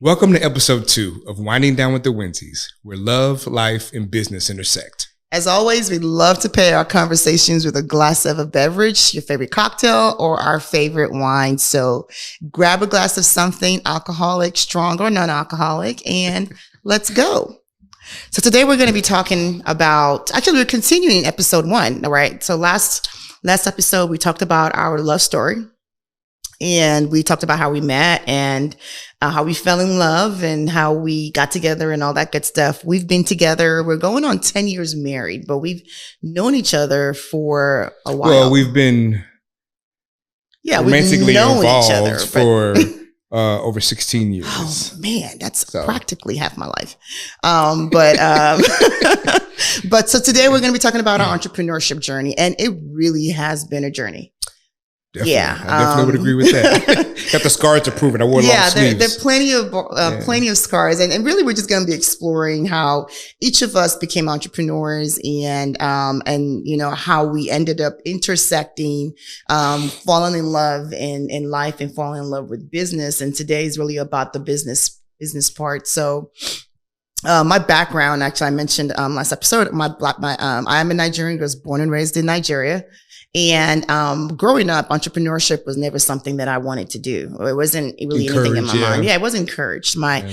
Welcome to episode 2 of Winding Down with the Winseys, where love, life, and business intersect. As always, we love to pair our conversations with a glass of a beverage, your favorite cocktail, or our favorite wine. So grab a glass of something alcoholic, strong or non-alcoholic, and let's go. So today we're going to be talking about, actually we're continuing episode 1, right? So last episode we talked about our love story. And we talked about how we met and how we fell in love and how we got together and all that good stuff. We've been together. We're going on 10 years married, but we've known each other for a while. Well, we've been romantically involved for over 16 years. Oh man, that's So. practically half my life. But so today we're going to be talking about our entrepreneurship journey, and it really has been a journey. Definitely. Yeah, I definitely would agree with that. Got the scars to prove it. I wore long sleeves. There are plenty of scars, and really we're just going to be exploring how each of us became entrepreneurs, and you know how we ended up intersecting, falling in love in life and falling in love with business. And today is really about the business part. So. My background, actually, I mentioned last episode. I am a Nigerian. I was born and raised in Nigeria. And growing up, entrepreneurship was never something that I wanted to do. It wasn't really anything in my mind. Yeah, it was encouraged. I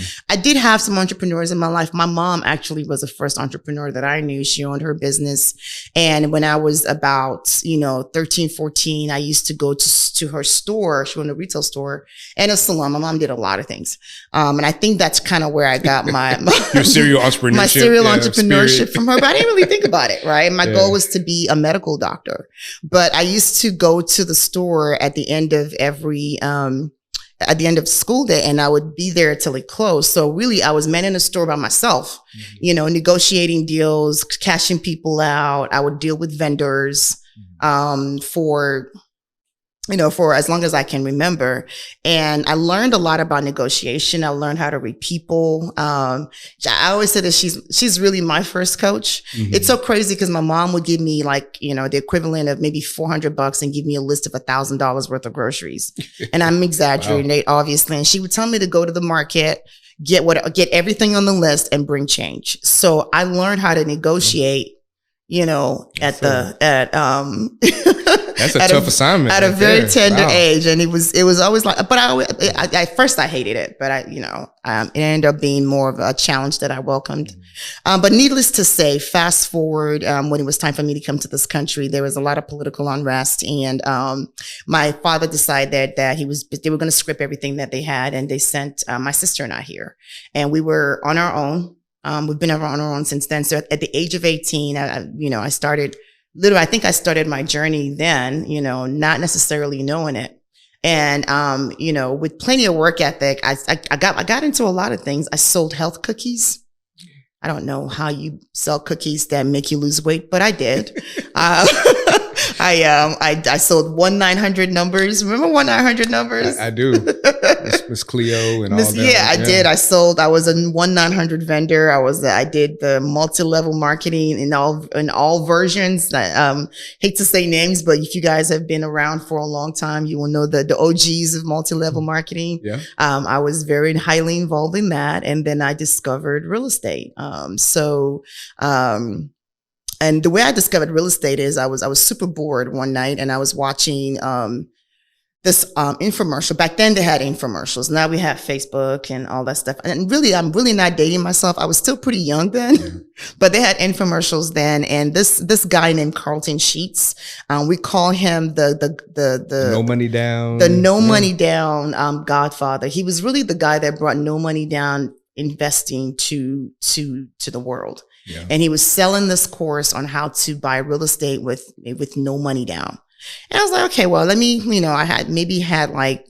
did have some entrepreneurs in my life. My mom actually was the first entrepreneur that I knew. She owned her business. And when I was about, 13, 14, I used to go to her store. She owned a retail store and a salon. My mom did a lot of things. And I think that's kind of where I got my Your serial entrepreneurship. My serial entrepreneurship from her. But I didn't really think about it, right? My goal was to be a medical doctor. But I used to go to the store at the end of at the end of school day, and I would be there till it closed. So really, I was manning a store by myself, negotiating deals, cashing people out. I would deal with vendors, for as long as I can remember. And I learned a lot about negotiation. I learned how to read people. I always say that she's really my first coach. Mm-hmm. It's so crazy because my mom would give me the equivalent of maybe $400 and give me a list of $1,000 worth of groceries. And I'm exaggerating, wow. Obviously. And she would tell me to go to the market, get everything on the list and bring change. So I learned how to negotiate, That's a tough assignment. At a very tender age. And it was always like, but at first I hated it, but it ended up being more of a challenge that I welcomed. But needless to say, fast forward, when it was time for me to come to this country, there was a lot of political unrest. And, my father decided that they were going to scrap everything that they had. And they sent, my sister and I here, and we were on our own. We've been on our own since then. So at the age of 18, I started I think I started my journey then, not necessarily knowing it. And, with plenty of work ethic, I got into a lot of things. I sold health cookies. I don't know how you sell cookies that make you lose weight, but I did. I sold 1-900 numbers. Remember 1-900 numbers? I do. Miss Cleo and all that. Yeah, I did. I was a 1-900 vendor. I did the multi-level marketing in all versions. I hate to say names, but if you guys have been around for a long time, you will know the OGs of multi-level marketing. Yeah. I was very highly involved in that. And then I discovered real estate. And the way I discovered real estate is I was super bored one night, and I was watching this infomercial. Back then they had infomercials. Now we have Facebook and all that stuff. And really, I'm really not dating myself. I was still pretty young then, but they had infomercials then. And this guy named Carlton Sheets, we call him the no money down, money down godfather. He was really the guy that brought no money down investing to the world. Yeah. And he was selling this course on how to buy real estate with no money down. And I was like, okay, well, let me, I had like,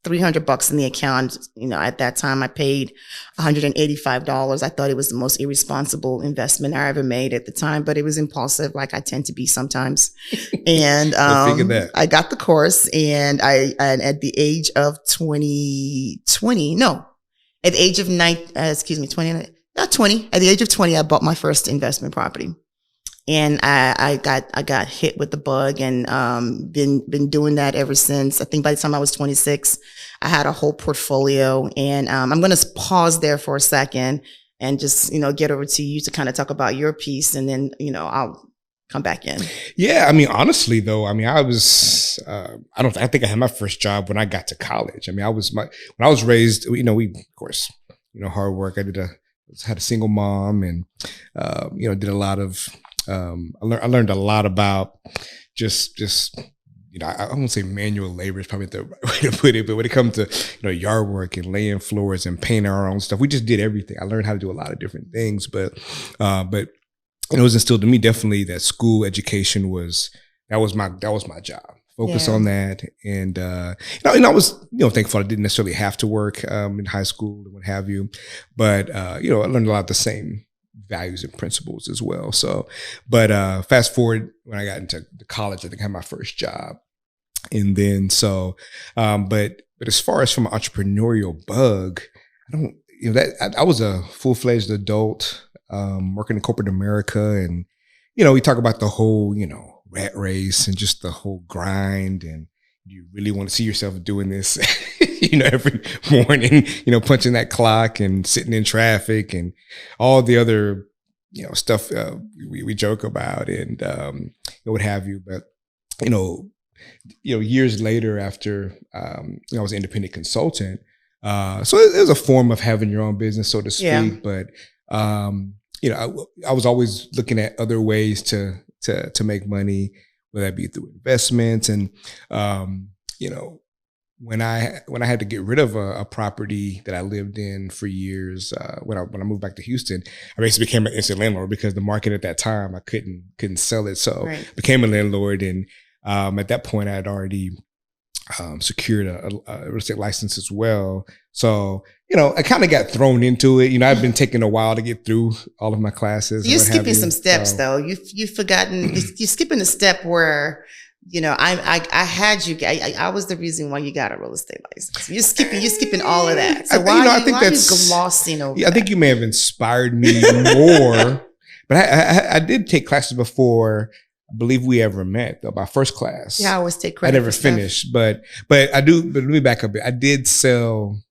$300 in the account. At that time I paid $185. I thought it was the most irresponsible investment I ever made at the time, but it was impulsive, like I tend to be sometimes. And I got the course, and at the age of 20, at the age of 20, at the age of 20, I bought my first investment property. And I got hit with the bug, and been doing that ever since. I think by the time I was 26, I had a whole portfolio. And I'm going to pause there for a second and just, get over to you to kind of talk about your piece, and then, I'll come back in. Yeah. I mean, honestly though, I mean, I was, I think I had my first job when I got to college. I mean, when I was raised, we, of course, hard work. I had a single mom, and, did a lot of, I learned a lot about just, I won't say manual labor is probably the right way to put it, but when it comes to, yard work and laying floors and painting our own stuff, we just did everything. I learned how to do a lot of different things, but it was instilled in me definitely that school education was my job. Focus on that. And, and I was, thankful I didn't necessarily have to work, in high school and what have you, but, I learned a lot of the same values and principles as well. So, but, fast forward when I got into college, I think I had my first job. And then, but as far as from an entrepreneurial bug, I was a full-fledged adult, working in corporate America. And, we talk about the whole, rat race and just the whole grind. And you really want to see yourself doing this, every morning, punching that clock and sitting in traffic and all the other, stuff we joke about and what have you. But, years later after I was an independent consultant, so it was a form of having your own business, so to speak. Yeah. But I was always looking at other ways to make money, whether that be through investments. And when I had to get rid of a property that I lived in for years, when I moved back to Houston, I basically became an instant landlord because the market at that time I couldn't sell it, so right. Became a landlord. And at that point I had already secured a real estate license as well. So, I kind of got thrown into it. I've been taking a while to get through all of my classes. You're skipping some steps though. You've forgotten, you're skipping a step where, I had you, I was the reason why you got a real estate license. You're skipping all of that. So why are you glossing over that? I think you may have inspired me more, but I did take classes before I believe we ever met, though, my first class. Yeah, I always take credit. I never finished, but I do. But let me back up a bit. I did sell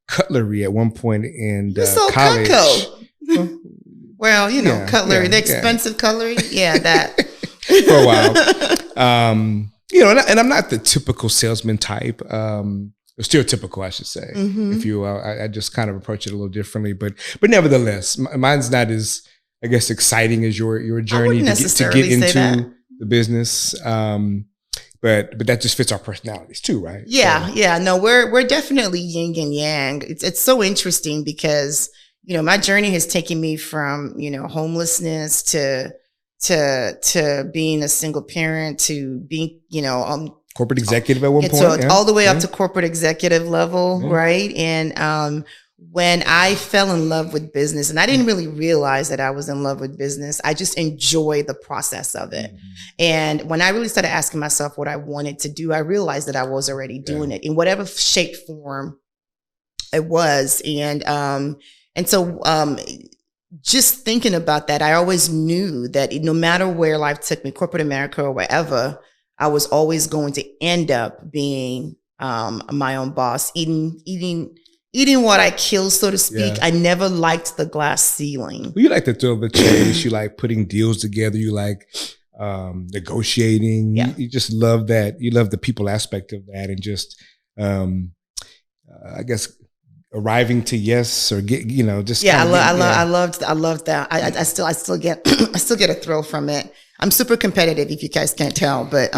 cutlery at one point in college. Cutco. Well, cutlery, the expensive cutlery. Yeah, that. For a while. And I'm not the typical salesman type. Stereotypical, I should say, if you will. I just kind of approach it a little differently, but nevertheless, mine's not as, I guess, exciting as your journey to get into the business. But that just fits our personalities too, right? Yeah. So. Yeah. No, we're definitely yin and yang. It's so interesting because, my journey has taken me from, homelessness to being a single parent to being, corporate executive at one point. So all the way up to corporate executive level. Yeah. Right. And, when I fell in love with business, and I didn't really realize that I was in love with business, I just enjoy the process of it. And when I really started asking myself what I wanted to do, I realized that I was already doing it in whatever shape, form it was. And so just thinking about that, I always knew that no matter where life took me, corporate America or wherever, I was always going to end up being my own boss, eating what I kill, so to speak. Yeah. I never liked the glass ceiling. Well, you like to throw the chase. You like putting deals together. You like negotiating. Yeah. You just love that. You love the people aspect of that, and just, I guess, arriving to yes or get, just. Yeah, I loved that. I still get a thrill from it. I'm super competitive, if you guys can't tell, but.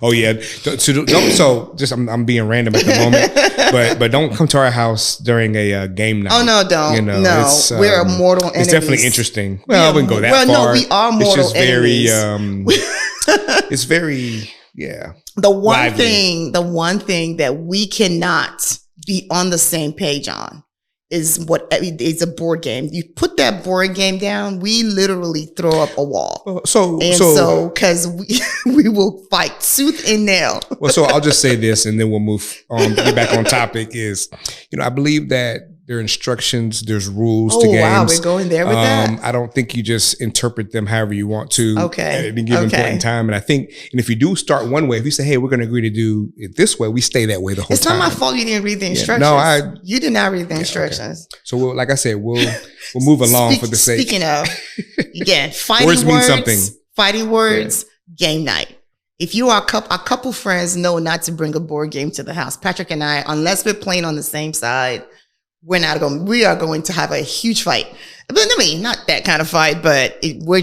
Oh yeah. So just I'm being random at the moment, but don't come to our house during a game night. Oh no, don't. No, we're mortal enemies. It's definitely interesting. Well, I wouldn't go that far. Well, no, we are mortal enemies. It's just it's very The one thing that we cannot be on the same page on is a board game. You put that board game down, we literally throw up a wall. So because we will fight tooth and nail. Well, so I'll just say this, and then we'll move on. Get back on topic. Is I believe that there are instructions, there's rules to games. Oh, wow, we're going there with that? I don't think you just interpret them however you want to at any given point in time. And I think, and if you do start one way, if you say, hey, we're going to agree to do it this way, we stay that way the whole time. It's not my fault you didn't read the instructions. You did not read the instructions. Okay. So like I said, we'll move along for the sake. Speaking of, again, fighting words mean something. Fighting words, game night. If you are a couple friends know not to bring a board game to the house. Patrick and I, unless we're playing on the same side, we are going to have a huge fight. But I mean, not that kind of fight, but we're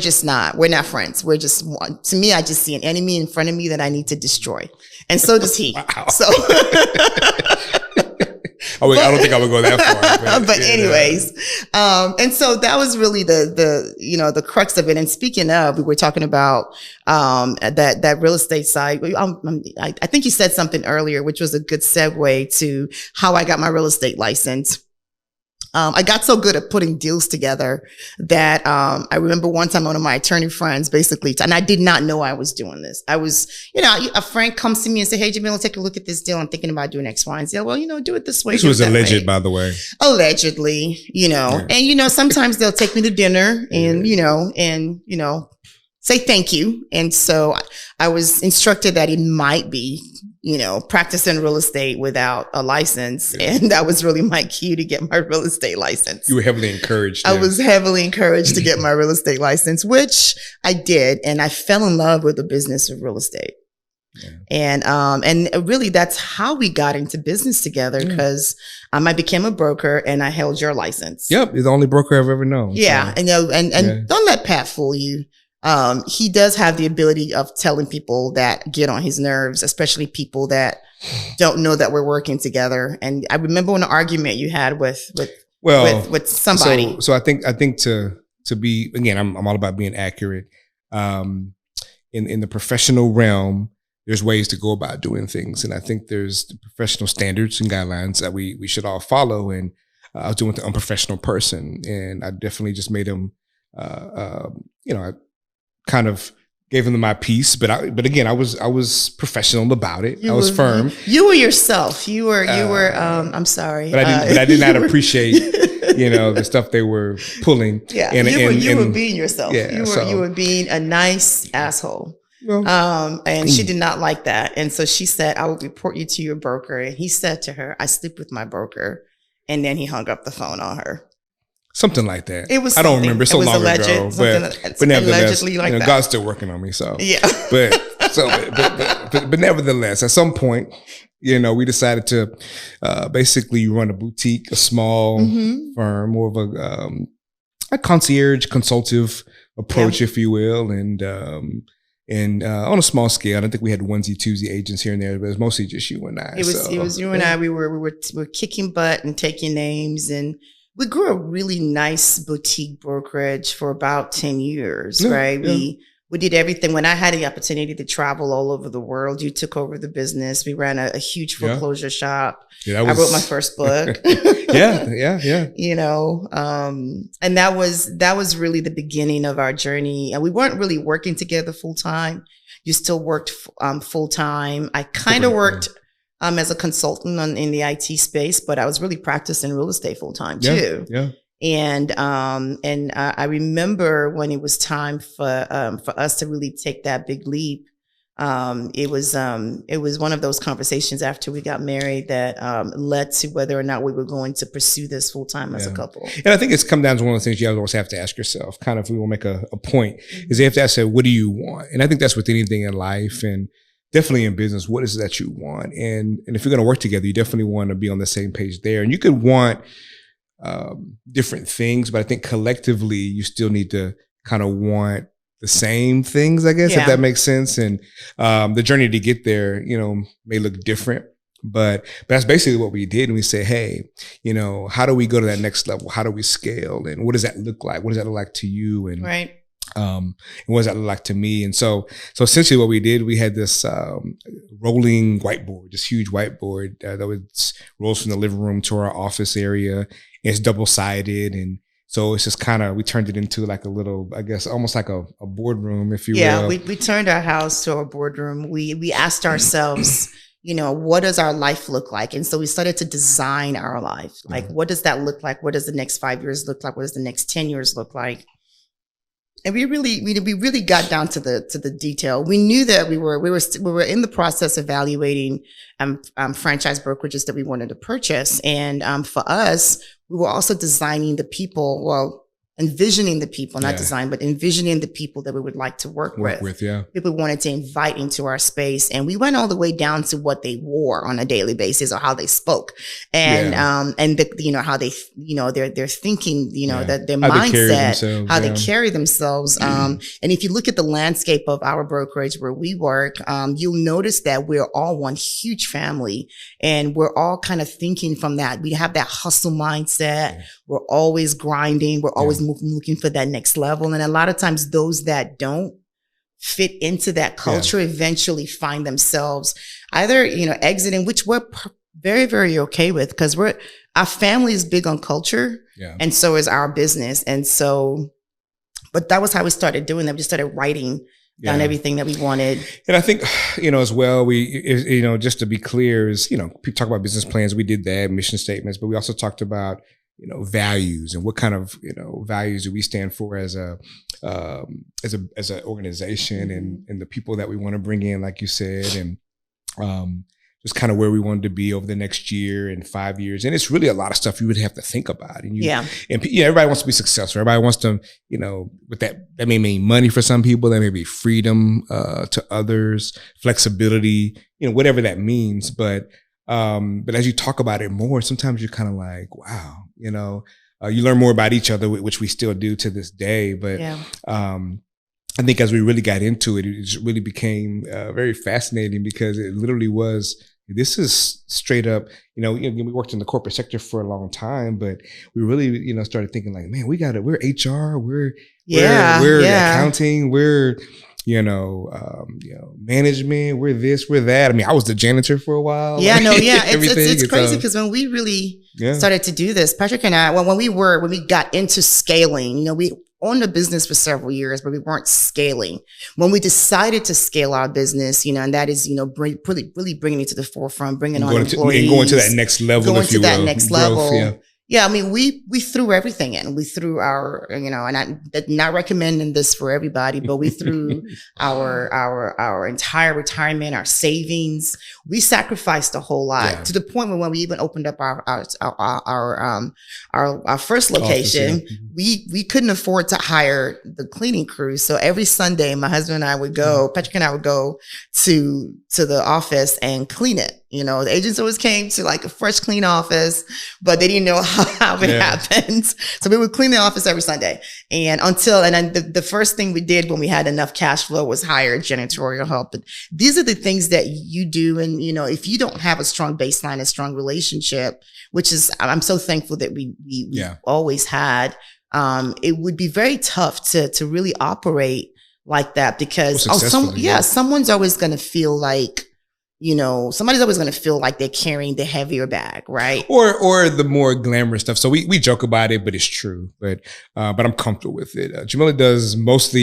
not friends. We're just to me, I just see an enemy in front of me that I need to destroy. And so does he. Wow. So. I don't think I would go that far. But anyways, and so that was really the crux of it. And speaking of, we were talking about that real estate side. I think you said something earlier, which was a good segue to how I got my real estate license. I got so good at putting deals together that I remember one time one of my attorney friends basically, and I did not know I was doing this. I was, a friend comes to me and say, hey, Jemila, take a look at this deal. I'm thinking about doing X, Y, and Z. Well, do it this way. This was alleged, by the way. Allegedly, yeah. And, sometimes they'll take me to dinner and, say thank you. And so I was instructed that it might be, practicing real estate without a license. Yeah. And that was really my cue to get my real estate license. You were heavily encouraged. I was heavily encouraged to get my real estate license, which I did. And I fell in love with the business of real estate. Yeah. And really that's how we got into business together because I became a broker and I held your license. Yep. You're the only broker I've ever known. Yeah. So. And don't let Pat fool you. He does have the ability of telling people that get on his nerves, especially people that don't know that we're working together. And I remember an argument you had with somebody. So I think to be, again, I'm all about being accurate. In the professional realm, there's ways to go about doing things. And I think there's the professional standards and guidelines that we should all follow. And I was doing with the unprofessional person and I definitely just made him, I kind of gave him my piece, but again, I was professional about it. I was firm. You were yourself. You were. I'm sorry, but I did not appreciate, the stuff they were pulling. Yeah, you were being yourself. Yeah, you were being a nice asshole. Well, and she did not like that, and so she said, "I will report you to your broker." And he said to her, "I sleep with my broker," and then he hung up the phone on her. Something like that. It was. I don't remember. It's so long alleged, ago, but nevertheless, like God's still working on me. So yeah. But nevertheless, at some point, we decided to basically run a boutique, a small firm, more of a concierge consultative approach, if you will, and on a small scale. I don't think we had onesie twosie agents here and there, but it was mostly just you and I. It was you and I. We were kicking butt and taking names and. We grew a really nice boutique brokerage for about 10 years, right? Yeah. We did everything. When I had the opportunity to travel all over the world, you took over the business. We ran a huge foreclosure shop. Yeah, I wrote my first book. Yeah. And that was really the beginning of our journey. And we weren't really working together full time. You still worked full time. I kind of worked as a consultant in the IT space, but I was really practicing real estate full time too. Yeah. And I remember when it was time for us to really take that big leap. It was one of those conversations after we got married that led to whether or not we were going to pursue this full time as a couple. And I think it's come down to one of the things you always have to ask yourself, kind of, we will make a point, is you have to ask, what do you want? And I think that's with anything in life and definitely in business, what is it that you want? And if you're going to work together, you definitely want to be on the same page there. And you could want different things, but I think collectively you still need to kind of want the same things, I guess, if that makes sense. And the journey to get there, may look different, but that's basically what we did. And we say, hey, how do we go to that next level? How do we scale? And what does that look like? What does that look like to you? And right. And what does that look like to me? And so essentially what we did, we had this rolling whiteboard, this huge whiteboard that rolls from the living room to our office area. It's double-sided. And so it's just kind of, we turned it into like a little, I guess, almost like a boardroom, if you will. Yeah, we turned our house to a boardroom. We asked ourselves, what does our life look like? And so we started to design our life. Like, what does that look like? What does the next 5 years look like? What does the next 10 years look like? And we really got down to the detail. We knew that we were in the process of evaluating franchise brokerages that we wanted to purchase. And for us, we were also designing the people, envisioning the people, not design, but envisioning the people that we would like to work with. People we wanted to invite into our space. And we went all the way down to what they wore on a daily basis or how they spoke. And, how they, their thinking, that their mindset, how they carry themselves. And if you look at the landscape of our brokerage where we work, you'll notice that we're all one huge family and we're all kind of thinking from that. We have that hustle mindset. We're always grinding. We're always looking for that next level. And a lot of times those that don't fit into that culture eventually find themselves either, exiting, which we're very, very okay with because our family is big on culture and so is our business. And so, but that was how we started doing that. We just started writing down everything that we wanted. And I think, as well, we, just to be clear is, people talk about business plans. We did that, mission statements, but we also talked about values and what kind of, values do we stand for as an organization and the people that we want to bring in, like you said, and just kind of where we wanted to be over the next year and 5 years. And it's really a lot of stuff you would have to think about. And everybody wants to be successful. Everybody wants to, with that may mean money for some people. That may be freedom to others, flexibility, whatever that means. But as you talk about it more, sometimes you're kind of like, wow, you learn more about each other, which we still do to this day. But I think as we really got into it, it just really became very fascinating because it literally was, this is straight up, we worked in the corporate sector for a long time, but we really, started thinking like, man, we're HR, we're accounting, we're, management, we're this, we're that. I mean, I was the janitor for a while. It's crazy because when we really started to do this, Patrick and I, when we got into scaling, we owned a business for several years, but we weren't scaling. When we decided to scale our business, and that is, really bringing it to the forefront, bringing on employees. And going to that next level, going to that next level. Yeah, I mean, we threw everything in. We threw our, and I'm not recommending this for everybody, but we threw our entire retirement, our savings. We sacrificed a whole lot to the point where when we even opened up our first location, Office, we couldn't afford to hire the cleaning crew. So every Sunday, my husband and I would go, Patrick and I would go to the office and clean it. The agents always came to like a fresh, clean office, but they didn't know how it happened. So we would clean the office every Sunday. And then the first thing we did when we had enough cash flow was hire janitorial help. But these are the things that you do. And, if you don't have a strong baseline, a strong relationship, which is, I'm so thankful that we always had, it would be very tough to really operate like that because someone's always going to feel like, somebody's always going to feel like they're carrying the heavier bag, right? Or the more glamorous stuff. So we joke about it, but it's true. But I'm comfortable with it. Jemila does most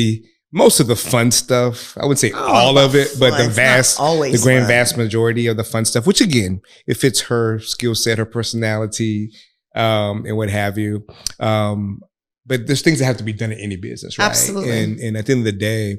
of the fun stuff. I wouldn't say all of it, but the vast majority of the fun stuff, which again, it fits her skill set, her personality, and what have you. But there's things that have to be done in any business, right? Absolutely. And at the end of the day,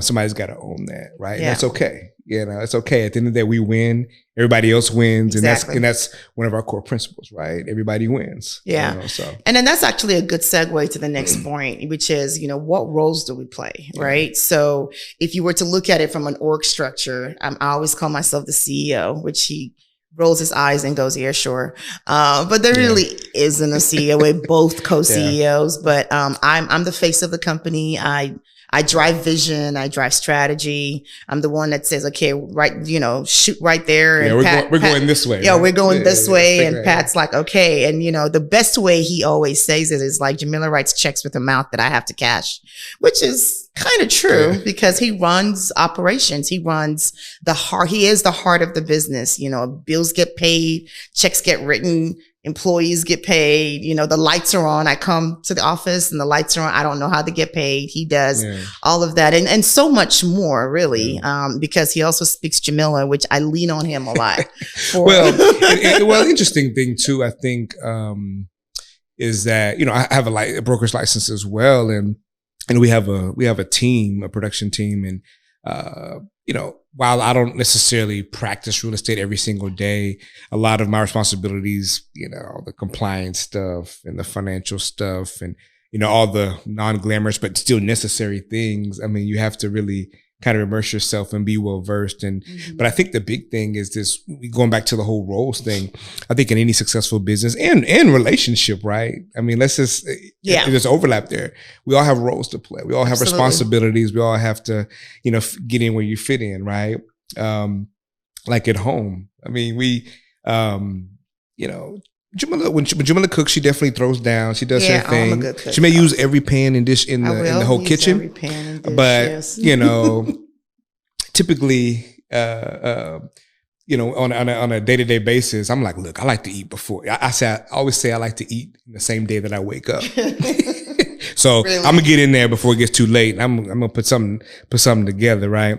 somebody's got to own that, right? And that's okay. It's okay. At the end of the day, we win. Everybody else wins. Exactly. And that's one of our core principles, right? Everybody wins. Yeah. And then that's actually a good segue to the next point, which is, what roles do we play, right? So if you were to look at it from an org structure, I always call myself the CEO, which he rolls his eyes and goes, yeah, sure. But there really isn't a CEO. We're both co-CEOs, but I'm the face of the company. I drive vision. I drive strategy. I'm the one that says, okay, right, shoot right there. And we're going this way. Yeah, right? we're going this way. And Pat's like, okay. And, the best way he always says it is like, Jemila writes checks with a mouth that I have to cash, which is kind of true because he runs operations. He runs he is the heart of the business. Bills get paid, checks get written. employees get paid. The lights are on. I come to the office and the lights are on. I don't know how to get paid. He does all of that and so much more, really, because he also speaks Jemila, which I lean on him a lot. Well, interesting thing too, I think, is that, I have a broker's license as well. And we have a team, a production team. And, while I don't necessarily practice real estate every single day, a lot of my responsibilities, the compliance stuff and the financial stuff and, all the non-glamorous but still necessary things. I mean, you have to really kind of immerse yourself and be well versed. And, but I think the big thing is this, going back to the whole roles thing. I think in any successful business and relationship, right? I mean, there's overlap there. We all have roles to play. We all have responsibilities. We all have to, get in where you fit in, right? Like at home. I mean, Jemila, when Jemila cooks, she definitely throws down. She does her thing. I'm a good cook. She may use every pan and dish in the whole kitchen, every pan and dish, but typically, on a day-to-day basis, I'm like, look, I like to eat before. I always say I like to eat the same day that I wake up. So really? I'm gonna get in there before it gets too late. I'm gonna put something together, right?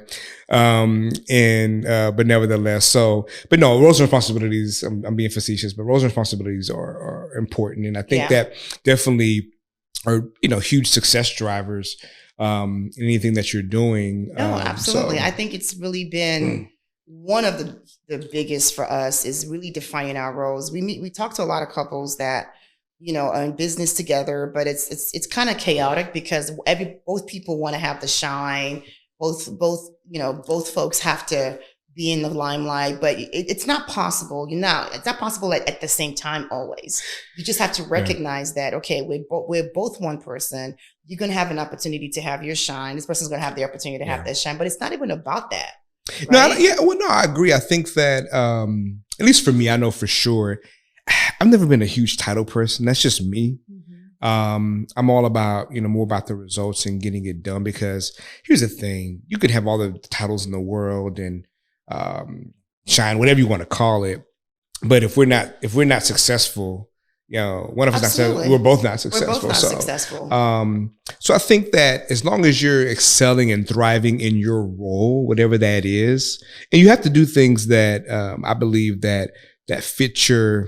But nevertheless, but no, roles and responsibilities, I'm being facetious, but roles and responsibilities are important. And I think that definitely are, huge success drivers, in anything that you're doing. No, absolutely. I think it's really been one of the biggest for us is really defining our roles. We talk to a lot of couples that, are in business together, but it's kind of chaotic because both people want to have the shine. Both folks have to be in the limelight, but it's not possible. It's not possible at the same time always. You just have to recognize that, okay, we're both one person. You're going to have an opportunity to have your shine. This person's going to have the opportunity to have their shine, but it's not even about that. Right? No, I agree. I think that, at least for me, I know for sure, I've never been a huge title person. That's just me. I'm all about, more about the results and getting it done, because here's the thing. You could have all the titles in the world and, shine, whatever you want to call it. But if we're not successful, one of us not successful, we're both not successful. So I think that as long as you're excelling and thriving in your role, whatever that is, and you have to do things that, I believe that fit your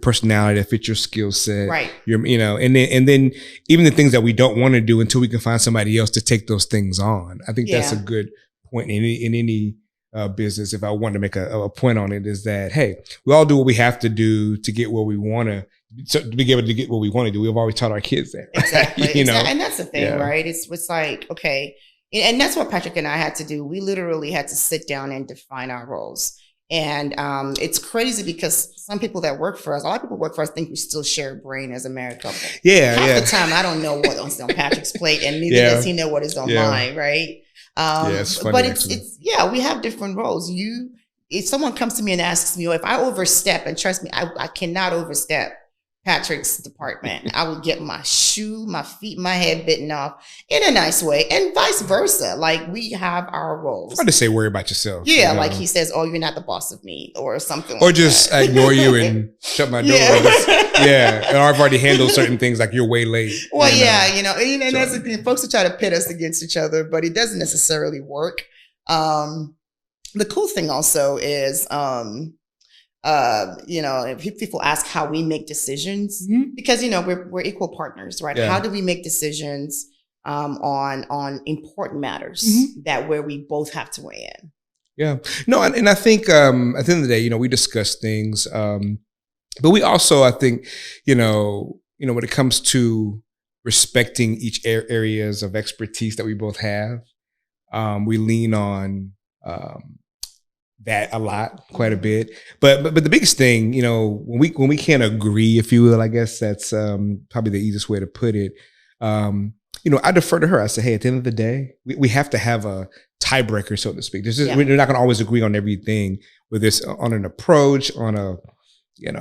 personality, that fit your skill set, right? And then even the things that we don't want to do until we can find somebody else to take those things on. I think that's a good point in any business. If I want to make a point on it, is that, hey, we all do what we have to do to get where we want to be able to get what we want to do. We've always taught our kids that, right? Exactly. And that's the thing, right? It's like, okay, and that's what Patrick and I had to do. We literally had to sit down and define our roles. And it's crazy because some people that work for us, a lot of people work for us, think we still share a brain as a married couple. Half the time, I don't know what's on Patrick's plate, and neither does he know what is on mine, right? It's funny, but it's we have different roles. If someone comes to me and asks me, if I overstep, and trust me, I cannot overstep Patrick's department. I would get my shoe, my feet, my head bitten off in a nice way, and vice versa. Like, we have our roles. Hard to say worry about yourself. Yeah, like he says, "Oh, you're not the boss of me," or something. Or like just ignore you and shut my door. And I've already handled certain things, like you're way late. Well, and that's the thing. Folks will try to pit us against each other, but it doesn't necessarily work. The cool thing also is, if people ask how we make decisions, because we're equal partners, right? How do we make decisions on important matters that where we both have to weigh in? Yeah, no, and I think at the end of the day, we discuss things, but we also, I think, when it comes to respecting each areas of expertise that we both have, we lean on that a lot, quite a bit. But the biggest thing, when we can't agree, if you will, I guess that's probably the easiest way to put it. I defer to her. I say, hey, at the end of the day, we have to have a tiebreaker, so to speak. We're not going to always agree on everything, whether it's on an approach, on a,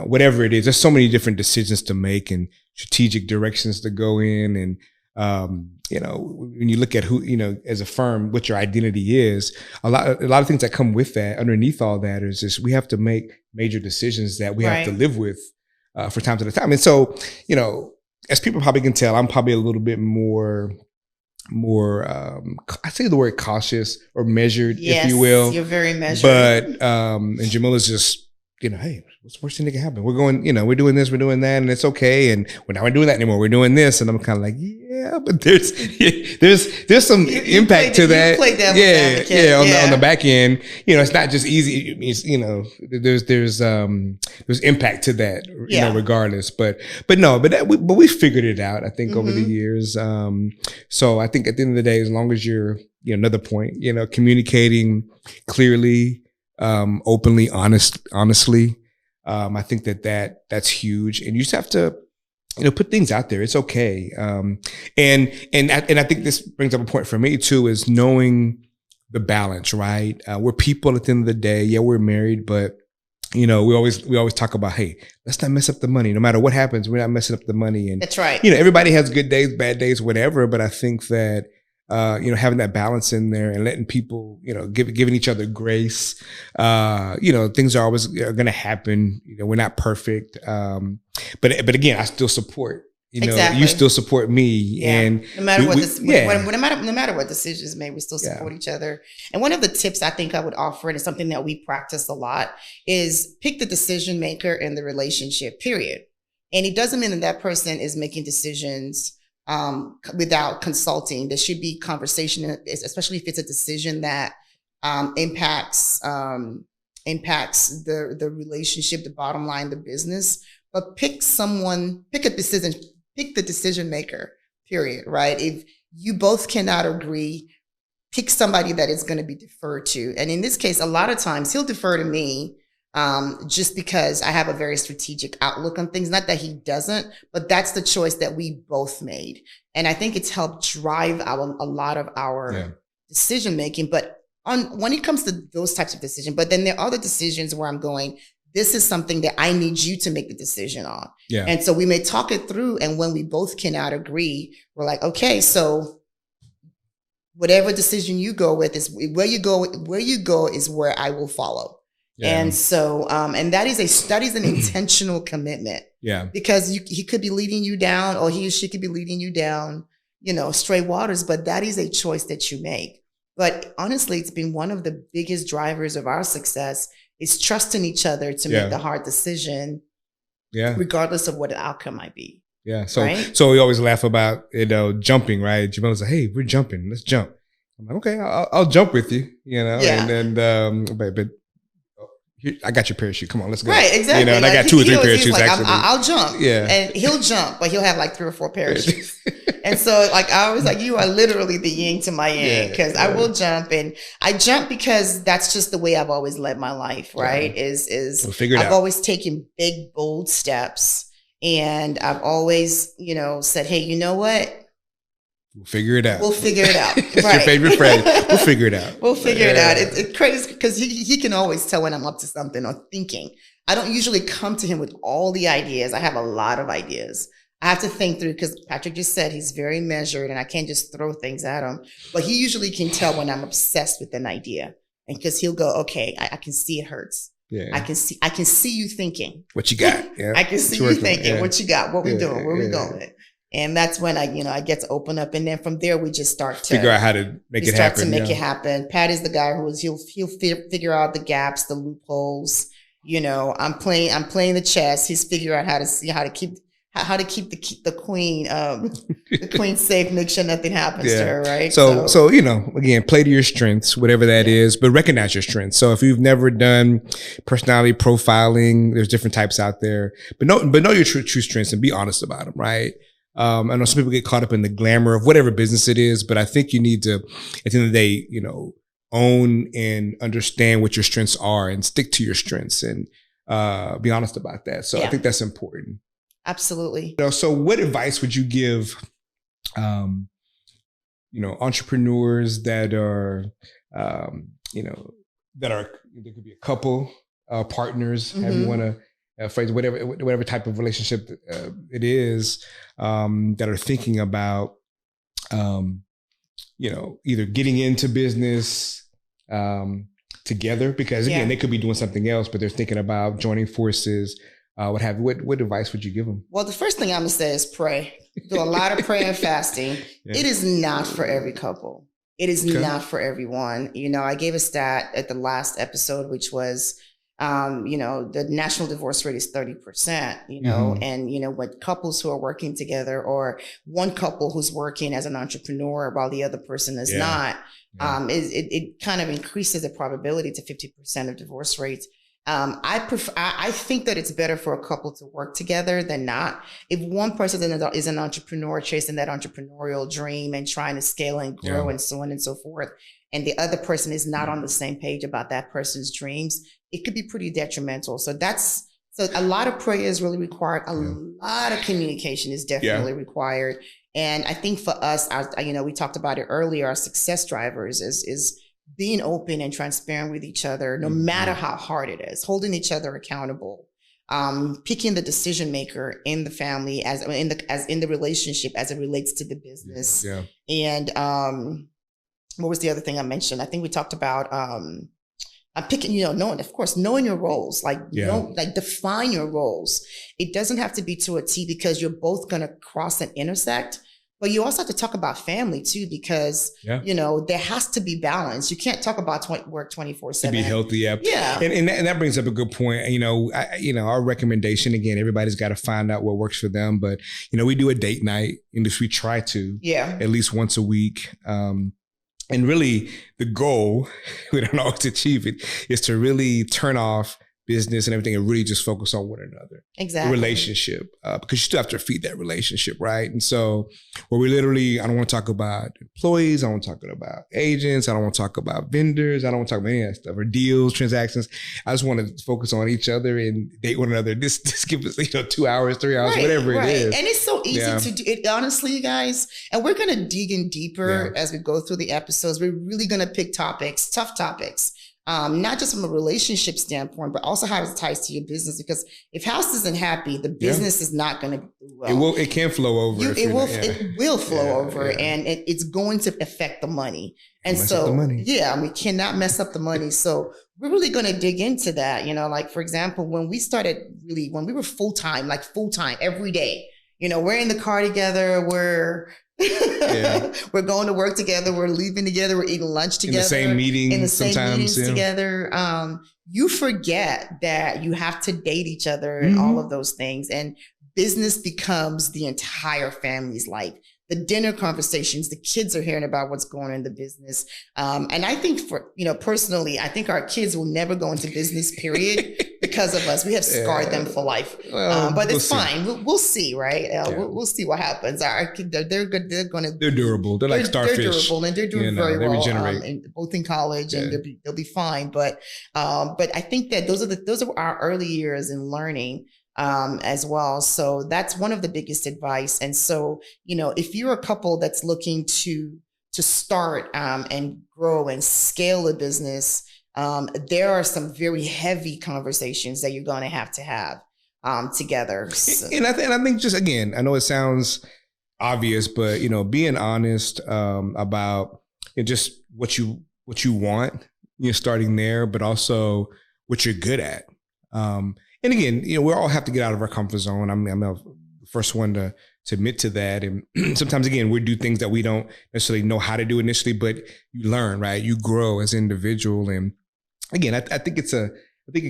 whatever it is. There's so many different decisions to make and strategic directions to go in. And, when you look at who, as a firm, what your identity is, a lot of things that come with that, underneath all that, is just, we have to make major decisions that we have to live with, for times at a time. And so, as people probably can tell, I'm probably a little bit more, I say the word cautious or measured, yes, if you will. You're very measured. But, and Jemila's just, hey, what's the worst thing that can happen? We're going, we're doing this, we're doing that, and it's okay. And we're not doing that anymore. We're doing this. And I'm kind of like, yeah, but there's some impact to that. You play that on the back end. It's not just easy. There's impact to that, regardless. But we figured it out, I think, over the years. So I think at the end of the day, as long as you're, another point, communicating clearly, openly, honestly, I think that's huge. And you just have to, put things out there. It's okay. And I think this brings up a point for me too, is knowing the balance, right? We're people at the end of the day. Yeah, we're married, but we always talk about, hey, let's not mess up the money. No matter what happens, we're not messing up the money. And that's right. Everybody has good days, bad days, whatever. But I think that, having that balance in there and letting people, giving each other grace, things are always going to happen. We're not perfect. But again, I still support, exactly. You still support me. And no matter no matter what decisions made, we still support each other. And one of the tips I think I would offer, and it's something that we practice a lot, is pick the decision maker in the relationship, period. And it doesn't mean that person is making decisions without consulting. There should be conversation, especially if it's a decision that impacts the relationship, the bottom line, the business. But pick the decision maker, period, right? If you both cannot agree, pick somebody that is going to be deferred to. And in this case, a lot of times he'll defer to me just because I have a very strategic outlook on things. Not that he doesn't, but that's the choice that we both made. And I think it's helped drive a lot of our decision making. But when it comes to those types of decisions, but then there are other decisions where I'm going, this is something that I need you to make the decision on. Yeah. And so we may talk it through. And when we both cannot agree, we're like, okay, so whatever decision you go with is where you go is where I will follow. Yeah. And so, and that is an intentional commitment. Yeah. Because he could be leading you down, or he or she could be leading you down, stray waters, but that is a choice that you make. But honestly, it's been one of the biggest drivers of our success is trusting each other to make the hard decision. Yeah. Regardless of what the outcome might be. Yeah. So we always laugh about, jumping, right? Jemila's like, hey, we're jumping. Let's jump. I'm like, okay, I'll jump with you, Yeah. And then, but I got your parachute. Come on, let's go. Right, exactly. And I got 2 or 3 parachutes like, actually. I'll jump. Yeah. And he'll jump, but he'll have like 3 or 4 parachutes. And so like, I was like, you are literally the yin to my yang, because I will jump, and I jump because that's just the way I've always led my life. Right. I've always taken big, bold steps, and I've always, said, hey, you know what? We'll figure it out. That's right. Your favorite phrase. We'll figure it out. It's crazy because he can always tell when I'm up to something or thinking. I don't usually come to him with all the ideas. I have a lot of ideas. I have to think through, because Patrick just said he's very measured and I can't just throw things at him. But he usually can tell when I'm obsessed with an idea, and because he'll go, okay, I can see it hurts. Yeah. I can see you thinking. What you got? Yeah. I can see you thinking. What you got? What we doing? Where we going? And that's when I get to open up, and then from there we just start to figure out how to make it happen. It happen. Pat is the guy he'll figure out the gaps, the loopholes. I'm playing the chess. He's figure out how to keep the queen the queen safe, make sure nothing happens to her, right? So again, play to your strengths, whatever that is, but recognize your strengths. So if you've never done personality profiling, there's different types out there, but know your true strengths and be honest about them, right? I know some people get caught up in the glamour of whatever business it is, but I think you need to, at the end of the day, own and understand what your strengths are and stick to your strengths and be honest about that. So I think that's important. Absolutely. So what advice would you give, entrepreneurs that are, there could be a couple, partners, however you want to phrase, whatever type of relationship it is, that are thinking about, either getting into business together, because again, they could be doing something else, but they're thinking about joining forces. what have you. What advice would you give them? Well, the first thing I'm going to say is pray. Do a lot of prayer and fasting. Yeah. It is not for every couple. It is not for everyone. You know, I gave a stat at the last episode, which was, you know, the national divorce rate is 30%, you know, and, you know, what couples who are working together, or one couple who's working as an entrepreneur while the other person is not, it kind of increases the probability to 50% of divorce rates. I think that it's better for a couple to work together than not. If one person is an entrepreneur chasing that entrepreneurial dream and trying to scale and grow and so on and so forth, and the other person is not on the same page about that person's dreams, it could be pretty detrimental. So a lot of prayer is really required. A lot of communication is definitely required. And I think for us, you know, we talked about it earlier, our success drivers is being open and transparent with each other, no matter how hard it is, holding each other accountable, picking the decision maker in the family as in the relationship as it relates to the business. And what was the other thing I mentioned? I think we talked about picking, you know, knowing your roles, define your roles. It doesn't have to be to a T because you're both going to cross and intersect. But you also have to talk about family too, because, you know, there has to be balance. You can't talk about work 24/7. To be healthy. Yeah. And that brings up a good point. You know, our recommendation, again, everybody's got to find out what works for them. But, you know, we do a date night in which we try to at least once a week. And really the goal, we don't always achieve it, is to really turn off business and everything and really just focus on one another. Exactly. The relationship, because you still have to feed that relationship, right? And so where we literally, I don't want to talk about employees, I don't want to talk about agents, I don't want to talk about vendors, I don't want to talk about any of that stuff, or deals, transactions. I just want to focus on each other and date one another. This give us, 2 hours, 3 hours, whatever it is. And it's so easy to do it, honestly, you guys. And we're going to dig in deeper as we go through the episodes. We're really going to pick topics, tough topics. Not just from a relationship standpoint, but also how it ties to your business. Because if house isn't happy, the business is not going to do well. It can flow over. It will flow over, and it's going to affect the money. And so, we cannot mess up the money. So we're really going to dig into that. You know, like for example, when we were full time every day. You know, we're in the car together. We're going to work together. We're leaving together. We're eating lunch together. In the same meetings together. You forget that you have to date each other and all of those things. And business becomes the entire family's life. The dinner conversations, the kids are hearing about what's going on in the business. And I think personally, I think our kids will never go into business, period, because of us. We have scarred them for life. But it's fine. We'll see, right? We'll see what happens. Our kids, they're good. They're durable. They're like starfish. They're durable and they're doing very well. Both in college and they'll be fine. But I think that those are our early years in learning. As well. So that's one of the biggest advice. And so, if you're a couple that's looking to start and grow and scale a business, there are some very heavy conversations that you're going to have together. So. And I think just, again, I know it sounds obvious, but, being honest about just what you want, starting there, but also what you're good at. And again, we all have to get out of our comfort zone. I'm the first one to admit to that. And sometimes, again, we do things that we don't necessarily know how to do initially, but you learn, right? You grow as an individual. And again, I think it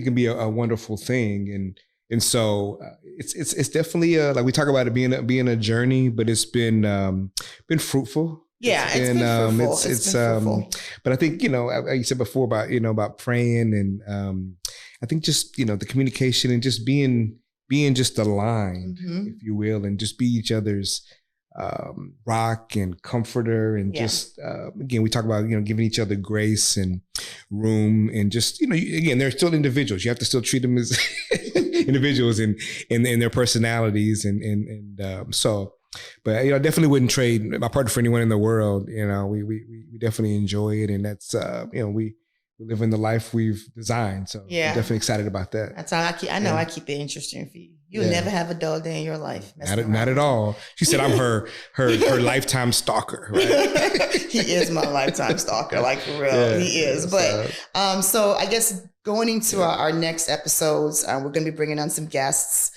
can be a wonderful thing. And so it's definitely like we talk about it being a journey, but it's been fruitful. Yeah, it's been fruitful. But I think, like you said before about praying and, I think just, the communication and just being just aligned, if you will, and just be each other's rock and comforter. And just, again, we talk about, giving each other grace and room and just, again, they're still individuals. You have to still treat them as individuals and their personalities. So, but, I definitely wouldn't trade my partner for anyone in the world. We definitely enjoy it. And that's, we live in the life we've designed. So I'm definitely excited about that. That's all I keep it interesting for you. You'll never have a dull day in your life. Not at all. She said I'm her lifetime stalker, right? He is my lifetime stalker, like for real. He is. But so I guess going into our next episodes, we're going to be bringing on some guests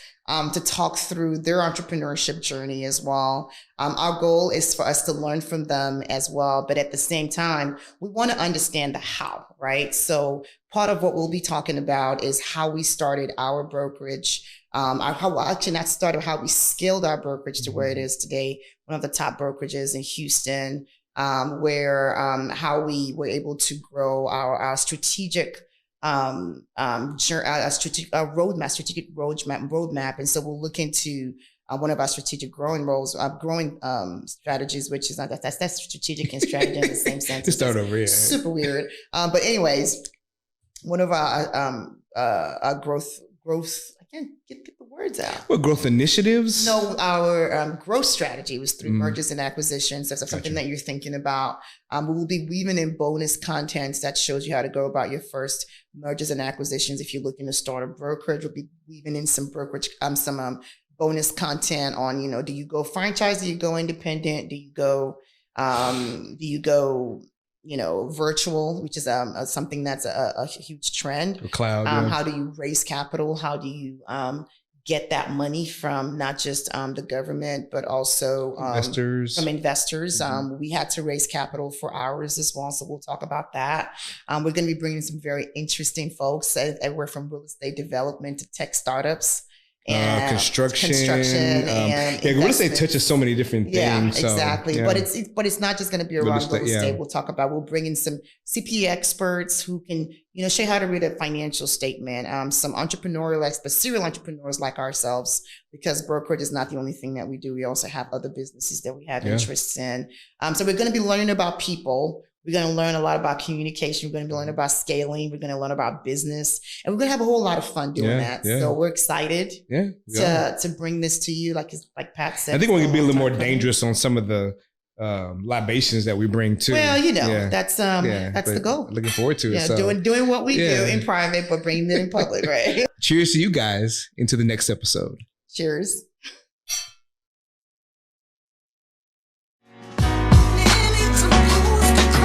to talk through their entrepreneurship journey as well. Our goal is for us to learn from them as well. But at the same time, we want to understand the how, right? So part of what we'll be talking about is how we started our brokerage. How we scaled our brokerage to where it is today, one of the top brokerages in Houston, where how we were able to grow our strategic strategic roadmap. And so we'll look into one of our strategic growing strategies, which is not that's strategic and strategy in the same sense. To start over, yeah. Super weird. But anyways, one of our growth. I can't get the words out. What, growth initiatives? No, our growth strategy was through mergers and acquisitions. That's something that you're thinking about. We will be weaving in bonus contents that shows you how to go about your first mergers and acquisitions. If you're looking to start a brokerage, we'll be weaving in some brokerage, some bonus content on, do you go franchise? Do you go independent? Do you go virtual, which is something that's a huge trend. Cloud. How do you raise capital? How do you get that money from not just the government, but also from investors? We had to raise capital for ours as well, so we'll talk about that. We're going to be bringing some very interesting folks, everywhere from real estate development to tech startups. And construction and real estate touches so many different things. Yeah, exactly. So, but it's not just going to be around real estate. We'll bring in some CPA experts who can, show you how to read a financial statement. Some entrepreneurial experts, serial entrepreneurs like ourselves, because brokerage is not the only thing that we do. We also have other businesses that we have interests in. So we're going to be learning about people. We're going to learn a lot about communication. We're going to be learning about scaling. We're going to learn about business, and we're going to have a whole lot of fun doing that. Yeah. So we're excited to bring this to you. Like Pat said, I think we're going to be a little more dangerous on some of the libations that we bring too. Well, that's the goal. Looking forward to it. So. Doing what we do in private, but bringing it in public, right? Cheers to you guys into the next episode. Cheers.